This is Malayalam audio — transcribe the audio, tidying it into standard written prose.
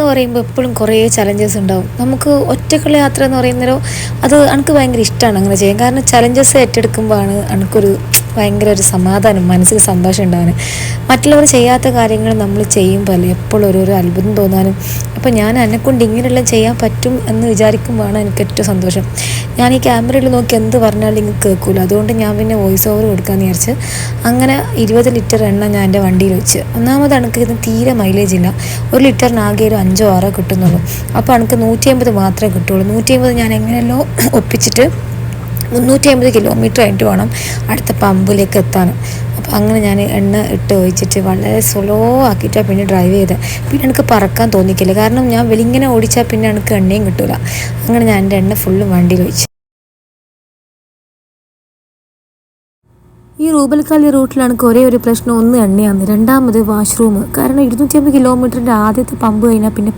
പറയുമ്പോൾ എപ്പോഴും കുറേ ചലഞ്ചസ് ഉണ്ടാവും. നമുക്ക് ഒറ്റക്കുള്ള യാത്ര എന്ന് പറയുന്നേരം അത് എനിക്ക് ഭയങ്കര ഇഷ്ടമാണ് അങ്ങനെ ചെയ്യാൻ. കാരണം ചലഞ്ചസ് ഏറ്റെടുക്കുമ്പോഴാണ് എനിക്കൊരു ഭയങ്കര ഒരു സമാധാനം, മനസ്സിൽ സന്തോഷം ഉണ്ടാവാൻ. മറ്റുള്ളവർ ചെയ്യാത്ത കാര്യങ്ങൾ നമ്മൾ ചെയ്യുമ്പോൾ അല്ലേ എപ്പോഴും ഓരോരോ അത്ഭുതം തോന്നാനും. അപ്പോൾ ഞാൻ എന്നെക്കൊണ്ട് ഇങ്ങനെയെല്ലാം ചെയ്യാൻ പറ്റും എന്ന് വിചാരിക്കുമ്പോഴാണ് എനിക്ക് ഏറ്റവും സന്തോഷം. ഞാൻ ഈ ക്യാമറയിൽ നോക്കി എന്ത് പറഞ്ഞാലും നിങ്ങൾക്ക് കേൾക്കില്ല. അതുകൊണ്ട് ഞാൻ പിന്നെ വോയിസ് ഓവർ കൊടുക്കാമെന്ന് വിചാരിച്ച് അങ്ങനെ 20 ലിറ്റർ എണ്ണ ഞാൻ എൻ്റെ വണ്ടിയിൽ വെച്ച്. ഒന്നാമത് എനിക്ക് ഇത് തീരെ മൈലേജ് ഇല്ല. 1 ലിറ്ററിന് ആകെ ഒരു 5-6 കിട്ടുന്നുള്ളൂ. അപ്പോൾ എനിക്ക് 150 മാത്രമേ കിട്ടുള്ളൂ. 150 ഞാൻ എങ്ങനെയല്ലോ ഒപ്പിച്ചിട്ട് 350 കിലോമീറ്റർ ആയിട്ട് വേണം അടുത്ത പമ്പിലേക്ക് എത്താൻ. അപ്പോൾ അങ്ങനെ ഞാൻ എണ്ണ ഇട്ട് ഒഴിച്ചിട്ട് വളരെ സ്ലോ ആക്കിയിട്ടാണ് പിന്നെ ഡ്രൈവ് ചെയ്തത്. പിന്നെ എനിക്ക് പറക്കാൻ തോന്നിക്കില്ല. കാരണം ഞാൻ വെളിങ്ങനെ ഓടിച്ചാൽ പിന്നെ എനിക്ക് എണ്ണയും കിട്ടില്ല. അങ്ങനെ ഞാൻ എൻ്റെ എണ്ണ ഫുള്ളും വണ്ടിയിൽ ഒഴിച്ചു. ഈ റൂബൽക്കാലി റൂട്ടിൽ എനിക്ക് ഒരേ ഒരു പ്രശ്നം, ഒന്ന് എണ്ണയാണ്, രണ്ടാമത് വാഷ്റൂം. കാരണം 250 കിലോമീറ്ററിൻ്റെ ആദ്യത്തെ പമ്പ് കഴിഞ്ഞാൽ പിന്നെ